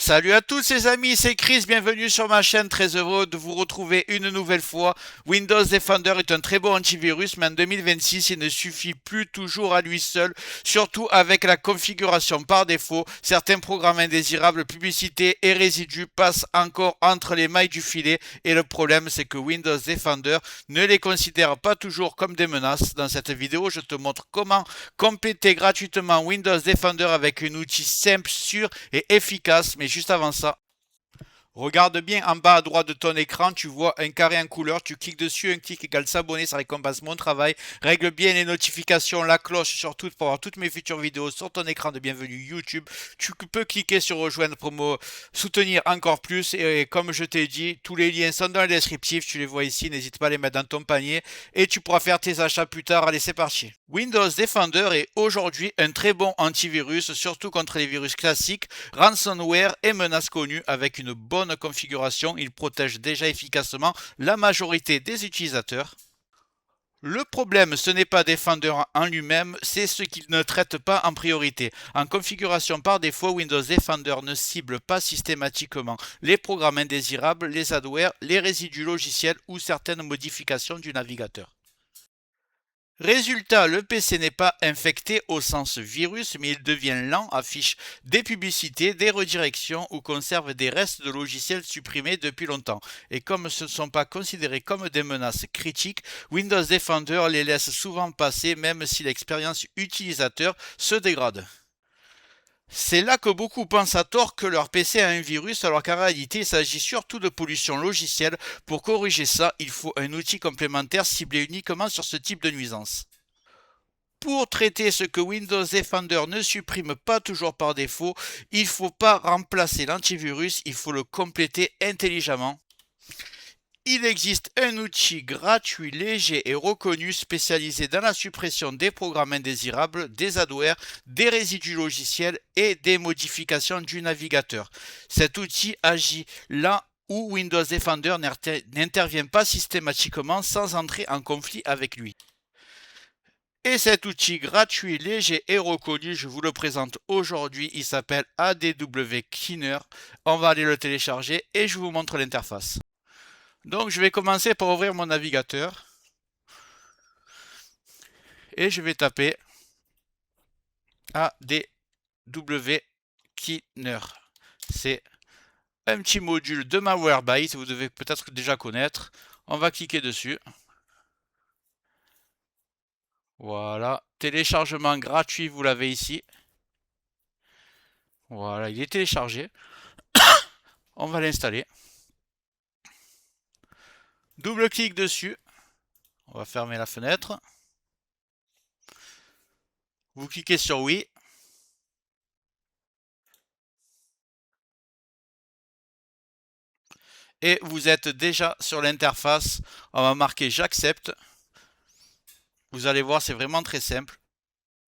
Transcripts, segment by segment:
Salut à tous les amis, c'est Chris, bienvenue sur ma chaîne, très heureux de vous retrouver une nouvelle fois. Windows Defender est un très bon antivirus, mais en 2026, il ne suffit plus toujours à lui seul, surtout avec la configuration par défaut. Certains programmes indésirables, publicités et résidus passent encore entre les mailles du filet, et le problème c'est que Windows Defender ne les considère pas toujours comme des menaces. Dans cette vidéo, je te montre comment compléter gratuitement Windows Defender avec un outil simple, sûr et efficace. Mais juste avant ça, regarde bien en bas à droite de ton écran, tu vois un carré en couleur, tu cliques dessus, un clic égale s'abonner, ça récompense mon travail. Règle bien les notifications, la cloche surtout pour avoir toutes mes futures vidéos sur ton écran de bienvenue YouTube. Tu peux cliquer sur rejoindre pour me soutenir encore plus et comme je t'ai dit, tous les liens sont dans le descriptif, tu les vois ici, n'hésite pas à les mettre dans ton panier et tu pourras faire tes achats plus tard. Allez, c'est parti. Windows Defender est aujourd'hui un très bon antivirus, surtout contre les virus classiques, ransomware et menaces connues. Avec une bonne configuration, il protège déjà efficacement la majorité des utilisateurs. Le problème, ce n'est pas Defender en lui-même, c'est ce qu'il ne traite pas en priorité. En configuration par défaut, Windows Defender ne cible pas systématiquement les programmes indésirables, les adwares, les résidus logiciels ou certaines modifications du navigateur. Résultat, le PC n'est pas infecté au sens virus, mais il devient lent, affiche des publicités, des redirections ou conserve des restes de logiciels supprimés depuis longtemps. Et comme ce ne sont pas considérés comme des menaces critiques, Windows Defender les laisse souvent passer même si l'expérience utilisateur se dégrade. C'est là que beaucoup pensent à tort que leur PC a un virus, alors qu'en réalité il s'agit surtout de pollution logicielle. Pour corriger ça, il faut un outil complémentaire ciblé uniquement sur ce type de nuisance. Pour traiter ce que Windows Defender ne supprime pas toujours par défaut, il ne faut pas remplacer l'antivirus, il faut le compléter intelligemment. Il existe un outil gratuit, léger et reconnu spécialisé dans la suppression des programmes indésirables, des adwares, des résidus logiciels et des modifications du navigateur. Cet outil agit là où Windows Defender n'intervient pas systématiquement sans entrer en conflit avec lui. Et cet outil gratuit, léger et reconnu, je vous le présente aujourd'hui, il s'appelle ADW Cleaner. On va aller le télécharger et je vous montre l'interface. Donc je vais commencer par ouvrir mon navigateur et je vais taper ADW Cleaner. C'est un petit module de Malwarebytes, vous devez peut-être déjà connaître. On va cliquer dessus. Voilà, téléchargement gratuit, vous l'avez ici. Voilà, il est téléchargé. On va l'installer. Double-clic dessus. On va fermer la fenêtre. Vous cliquez sur oui. Et vous êtes déjà sur l'interface. On va marquer j'accepte. Vous allez voir, c'est vraiment très simple.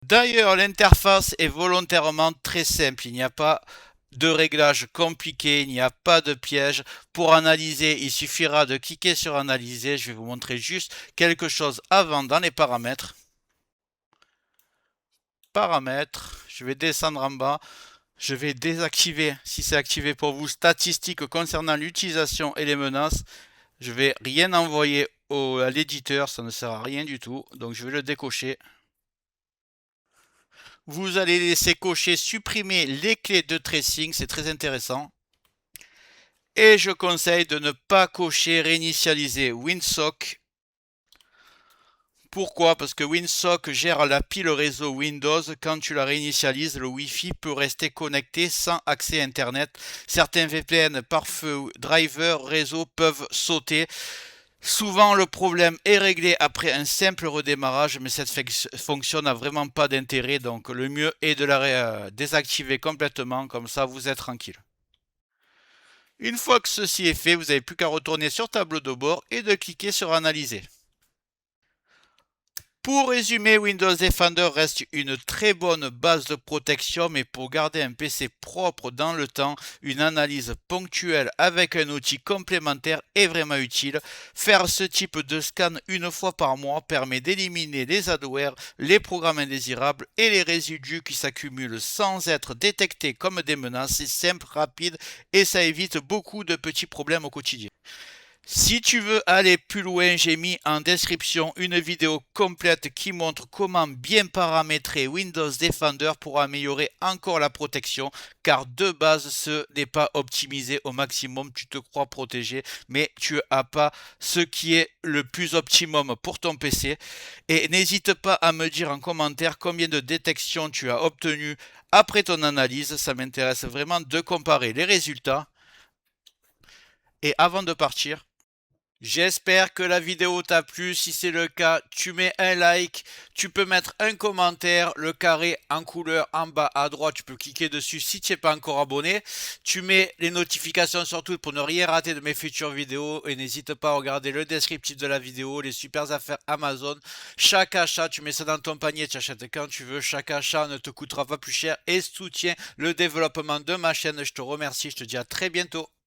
D'ailleurs, l'interface est volontairement très simple. Il n'y a pas de réglage compliqué, il n'y a pas de piège. Pour analyser, il suffira de cliquer sur analyser. Je vais vous montrer juste quelque chose avant dans les paramètres. Paramètres, je vais descendre en bas. Je vais désactiver, si c'est activé pour vous, statistiques concernant l'utilisation et les menaces. Je vais rien envoyer à l'éditeur, ça ne sert à rien du tout. Donc je vais le décocher. Vous allez laisser cocher supprimer les clés de tracing, c'est très intéressant. Et je conseille de ne pas cocher réinitialiser WinSock. Pourquoi? Parce que WinSock gère la pile réseau Windows. Quand tu la réinitialises, le Wi-Fi peut rester connecté sans accès Internet. Certains VPN, pare-feu, drivers, réseau peuvent sauter. Souvent, le problème est réglé après un simple redémarrage, mais cette fonction n'a vraiment pas d'intérêt. Donc, le mieux est de la désactiver complètement. Comme ça, vous êtes tranquille. Une fois que ceci est fait, vous n'avez plus qu'à retourner sur tableau de bord et de cliquer sur Analyser. Pour résumer, Windows Defender reste une très bonne base de protection, mais pour garder un PC propre dans le temps, une analyse ponctuelle avec un outil complémentaire est vraiment utile. Faire ce type de scan une fois par mois permet d'éliminer les adwares, les programmes indésirables et les résidus qui s'accumulent sans être détectés comme des menaces. C'est simple, rapide et ça évite beaucoup de petits problèmes au quotidien. Si tu veux aller plus loin, j'ai mis en description une vidéo complète qui montre comment bien paramétrer Windows Defender pour améliorer encore la protection, car de base ce n'est pas optimisé au maximum. Tu te crois protégé, mais tu n'as pas ce qui est le plus optimum pour ton PC. Et n'hésite pas à me dire en commentaire combien de détections tu as obtenu après ton analyse. Ça m'intéresse vraiment de comparer les résultats. Et avant de partir, j'espère que la vidéo t'a plu. Si c'est le cas, tu mets un like, tu peux mettre un commentaire, le carré en couleur en bas à droite, tu peux cliquer dessus si tu n'es pas encore abonné. Tu mets les notifications surtout pour ne rien rater de mes futures vidéos et n'hésite pas à regarder le descriptif de la vidéo, les super affaires Amazon. Chaque achat, tu mets ça dans ton panier, tu achètes quand tu veux. Chaque achat ne te coûtera pas plus cher et soutient le développement de ma chaîne. Je te remercie, je te dis à très bientôt.